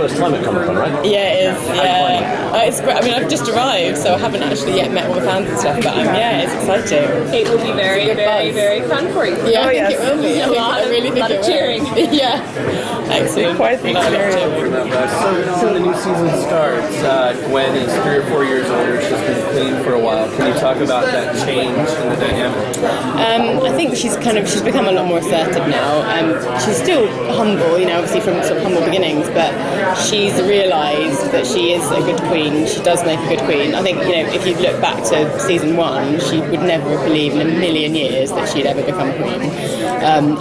first time at Comic-Con, right? Yeah, it is. Yeah. It's great. I mean, I've just arrived, so I haven't actually yet met all the fans and stuff, but yeah, it's exciting. It will be very, very, very fun for you. Yeah, I think it will be. I really think it will. Cheering. Yeah. Excellent. Quite the experience. So the new season starts. Gwen is 3 or 4 years older. She's been clean for a while. Can you talk about that change in the dynamic? I think she's become a lot more assertive now. She's still humble, obviously from sort of humble beginnings, but she's realised that she is a good queen. She does make a good queen. I think, if you look back to season 1, she would never have believed in a million years that she'd ever become queen.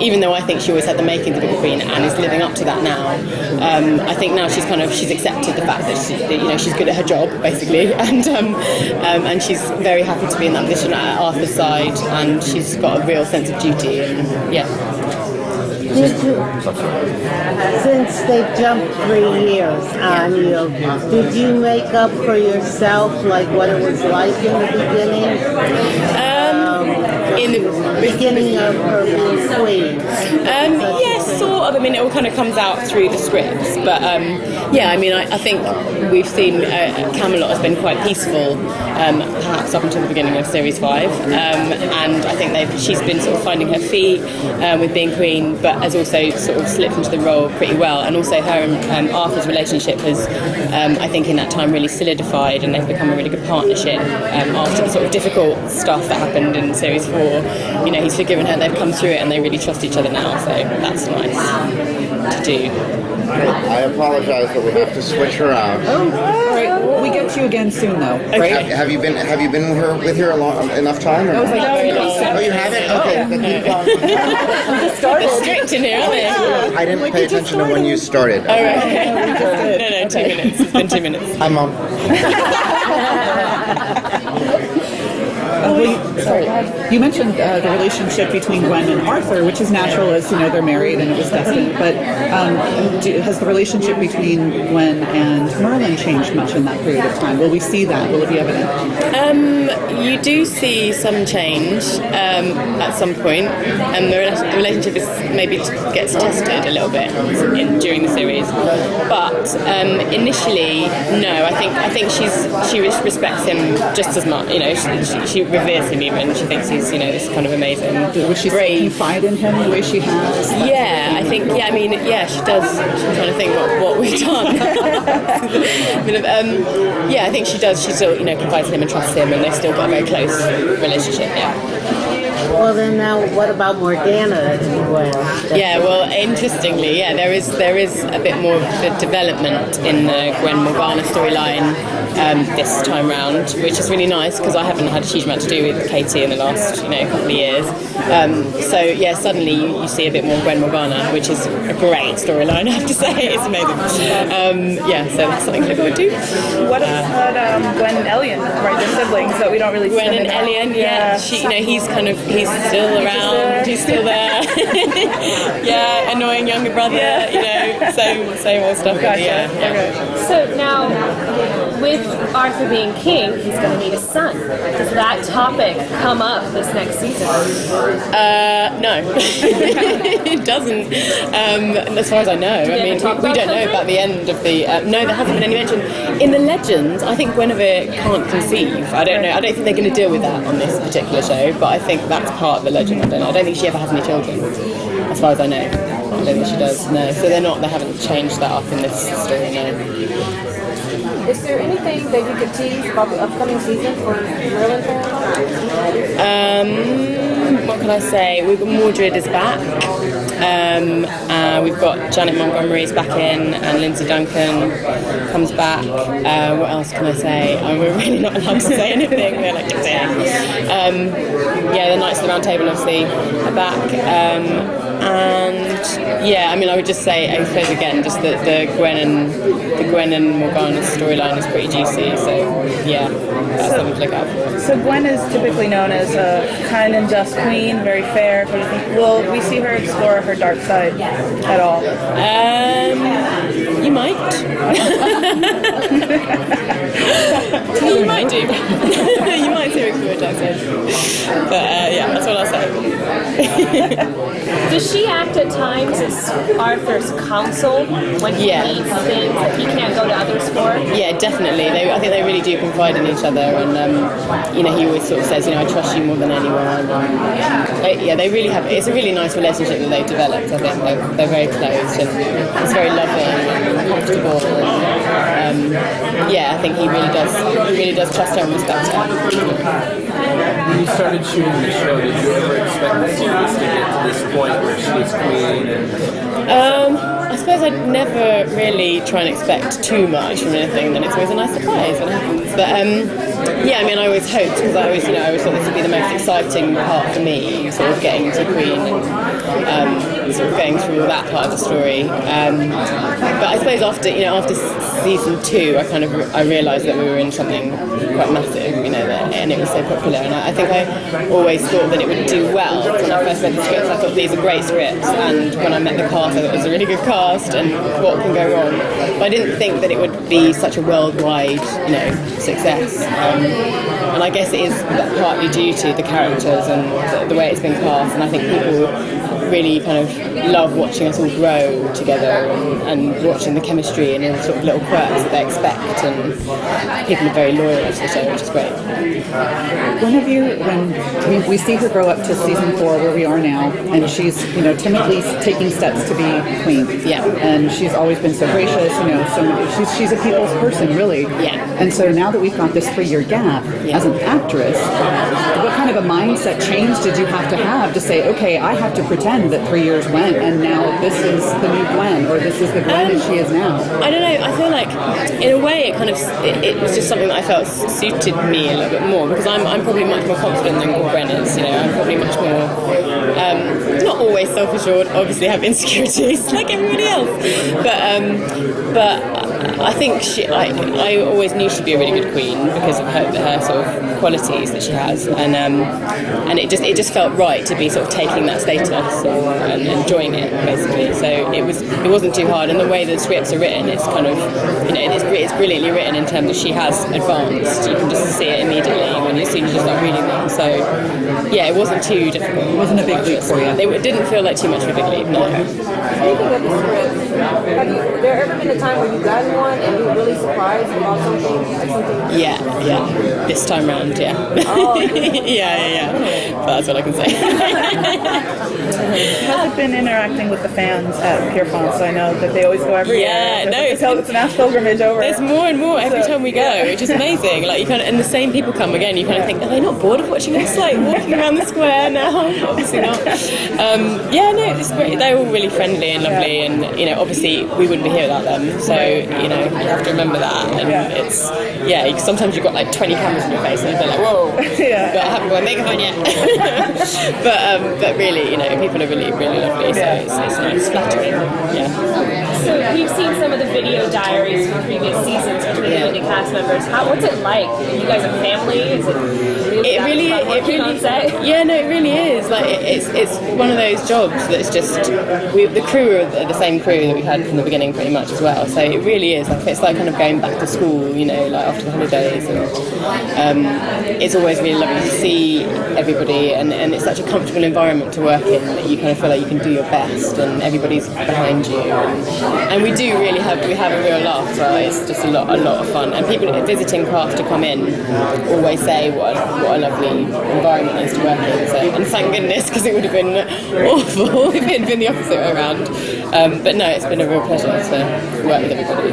Even though I think she always had the makings of a queen and is living up to that now. I think now she's accepted the fact that she's good at her job, basically, and she's very happy to be in that position at Arthur's side, and she's got a real sense of duty, and yeah. Since they jumped 3 years on you, did you make up for yourself, like what it was like in the beginning? In the beginning of her being queen? Yes, sort of. I mean, it all kind of comes out through the scripts, but yeah, I mean, I think we've seen Camelot has been quite peaceful, perhaps up until the beginning of Series 5, and I think she's been sort of finding her feet with being queen, but has also sort of slipped into the role pretty well, and also her and Arthur's relationship has, I think in that time, really solidified, and they've become a really good partnership after the sort of difficult stuff that happened in Series 4. He's forgiven her, they've come through it, and they really trust each other now, so that's nice to do. I apologize, but we have to switch her out. Oh, all right. Well, we get you again soon, though, right? Have you been with her enough time? Or? Oh, Very long. Oh, you haven't? Okay. They're strict in here, aren't they? I didn't pay attention to when you started. All right. No, 2 minutes. It's been 2 minutes. Hi, Mom. Sorry. You mentioned the relationship between Gwen and Arthur, which is natural as, they're married and it was destined. But has the relationship between Gwen and Merlin changed much in that period of time? Will we see that? Will it be evident? You do see some change at some point, and the relationship maybe gets tested a little bit during the series. But initially, no. I think she respects him just as much. She reveres him even. She thinks he's this kind of amazing. Would she confide in him the way she has? Yeah, I think. Yeah, I mean, yeah, she does. I'm trying to think what we've done. Yeah, I think she does. She still confides in him and trusts him, and they've still got a very close relationship. Yeah. Well, then now, what about Morgana and Gwen? Yeah, well, interestingly, there is a bit more of the development in the Gwen Morgana storyline this time round, which is really nice because I haven't had a huge amount to do with Katie in the last couple of years. So yeah, suddenly you see a bit more Gwen Morgana, which is a great storyline. I have to say, it's amazing. Yeah, so that's something to look forward to. What about Gwen and Elian, right? They're siblings, so we don't really see Gwen and Elian, yeah. He's still around. He's still there. Yeah, annoying younger brother. Same old stuff. Gotcha. Yeah. Okay. So now, with Arthur being king, he's going to need a son. Does that topic come up this next season? No, it doesn't. As far as I know, I mean, we don't know about the end of the. No, there hasn't been any mention in the legends. I think Guinevere can't conceive. I don't know. I don't think they're going to deal with that on this particular show. But I think that's part of the legend. I don't think she ever has any children, as far as I know. I don't think she does. No, so they haven't changed that up in this story. No. Is there anything that you could tease about the upcoming season for Merlin fans? What can I say? Mordred is back. We've got Janet Montgomery's back in, and Lindsay Duncan comes back. What else can I say? We're really not allowed to say anything. We're like, yeah, the Knights of the Round Table obviously are back. And yeah, I mean, I would just say, I suppose again, just that the Gwen and Morgana storyline is pretty juicy. So yeah, that's something to look out for. So Gwen is typically known as a kind and just queen, very fair. Will we see her explore her dark side at all? You might. You might do. You might do. what Jack said. But yeah, that's what I'll say. Does she act at times as Arthur's counsel when he needs things that he can't go to others for? Yeah, definitely. I think they really do confide in each other, and he always sort of says, I trust you more than anyone. They really have. It's a really nice relationship that they've developed. I think they're very close, and it's very loving and comfortable. And, I think he really does trust her and respect her. When you started shooting the show, did you ever expect the series to get to this point where she's queen? I suppose I'd never really try and expect too much from anything, then it's always a nice surprise when it happens. But I always hoped, because I always thought this would be the most exciting part for me, sort of getting to Queen and sort of going through all that part of the story. But I suppose after season 2, I realised that we were in something quite massive, and it was so popular. And I think I always thought that it would do well. When I first read the scripts, I thought these are great scripts, and when I met the cast, I thought it was a really good cast, and what can go wrong? But I didn't think that it would be such a worldwide, success. And I guess it is partly due to the characters and the way it's been cast, and I think people really kind of love watching us all grow together and watching the chemistry and all the sort of little quirks that they expect, and people are very loyal to the show, which is great. When we see her grow up to season 4 where we are now, and she's timidly taking steps to be queen, and she's always been so gracious, she's a people's person, really, and so now that we've got this 3-year gap as an actress, what kind of a mindset change did you have to say, okay, I have to pretend that 3 years went, and now this is the new Gwen, or this is the Gwen as she is now? I don't know. I feel like, in a way, it was just something that I felt suited me a little bit more, because I'm probably much more confident than Gwen is. I'm probably much more not always self-assured. Obviously, have insecurities like everybody else, but I think I always knew she'd be a really good queen because of her sort of qualities that she has, and it just felt right to be sort of taking that status and enjoying it, basically. So it wasn't too hard, and the way the scripts are written, it's kind of it's brilliantly written in terms of she has advanced. You can just see it immediately as soon as you start reading them. So it wasn't too difficult. It wasn't a big leap for you. It didn't feel like too much of a big leap. No. Speaking of the scripts, have there ever been a time where you got one and you were really surprised about something? Yeah. This time round, yeah. Oh. yeah. But that's what I can say. How's it been interacting with the fans at Pierrefonts? I know that they always go every year. It's a mass pilgrimage over. There's more and more every time we go, which is amazing. Like and the same people come again. You kind of think, are they not bored of watching us walking around the square now? Obviously not. It's great. They're all really friendly and lovely, and obviously we wouldn't be here without them. So you have to remember that. And it's sometimes you've got like 20 cameras in your face, and you're like, whoa. But I haven't got makeup on yet. but really, people are really, really lovely. So it's nice, flattering. Yeah. So we've seen some of the video diaries from previous seasons between you and the cast members. What's it like? Are you guys a family? Is it really on set? Yeah, no, it really is. Like it's one of those jobs that's just the crew are the same crew that we've had from the beginning, pretty much as well. So it really is it's like kind of going back to school, like after the holidays, and it's always really lovely to see everybody, and it's such a comfortable environment to work in that you kind of feel like you can do your best, and everybody's behind you, and we do really have a real laugh. So it's just a lot of fun, and people visiting cast to come in always say what a lovely environment it is to work in. So, and thank goodness, because it would have been awful if it had been the opposite way around. But no, it's been a real pleasure to work with everybody.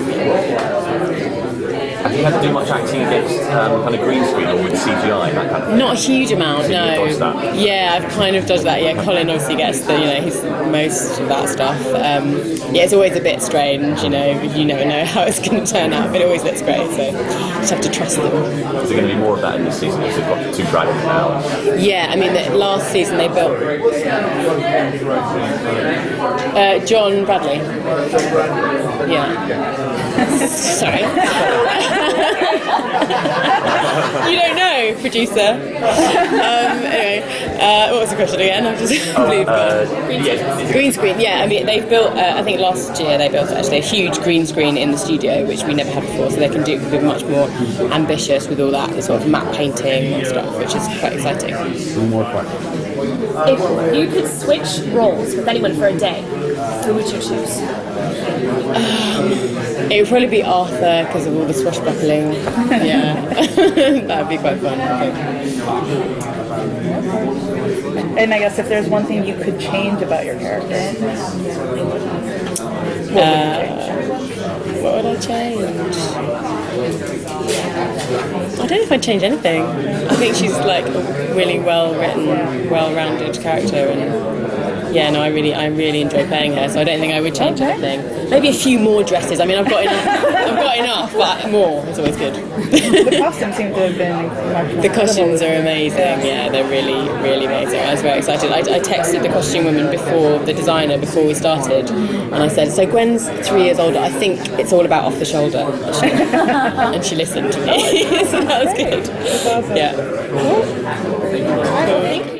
Have you had to do much acting against kind of green screen or with CGI, that kind of thing? Not a huge amount, no. Dodged that? Yeah, I've kind of dodged that. Yeah, Colin obviously gets he's most of that stuff. It's always a bit strange, you never know how it's going to turn out, but it always looks great, so you just have to trust them. Is there going to be more of that in this season, because they've got 2 dragons now? Yeah, the last season they built John Bradley. Yeah. Sorry. You don't know, producer. Anyway, what was the question again? I've just green screen. Yeah, I mean they've built. I think last year they built actually a huge green screen in the studio, which we never had before. So they can be much more ambitious with all that sort of matte painting and stuff, which is quite exciting. More questions. If you could switch roles with anyone for a day, who would you choose? It would probably be Arthur because of all the swashbuckling. Yeah, that would be quite fun, I think. And I guess if there's one thing you could change about your character, what would I change? I don't know if I'd change anything. I think she's like a really well-written, well-rounded character, and yeah, no, I really enjoy playing her. So I don't think I would change anything. Maybe a few more dresses. I mean, I've got enough, but more is always good. the costumes seem to have been The costumes are amazing. Yeah, they're really amazing. I was very excited. I texted the costume woman before the designer before we started, and I said, "So Gwen's 3 years older. I think it's all about off the shoulder." And she listened to me, so that was good. That's awesome. Yeah. Thank you.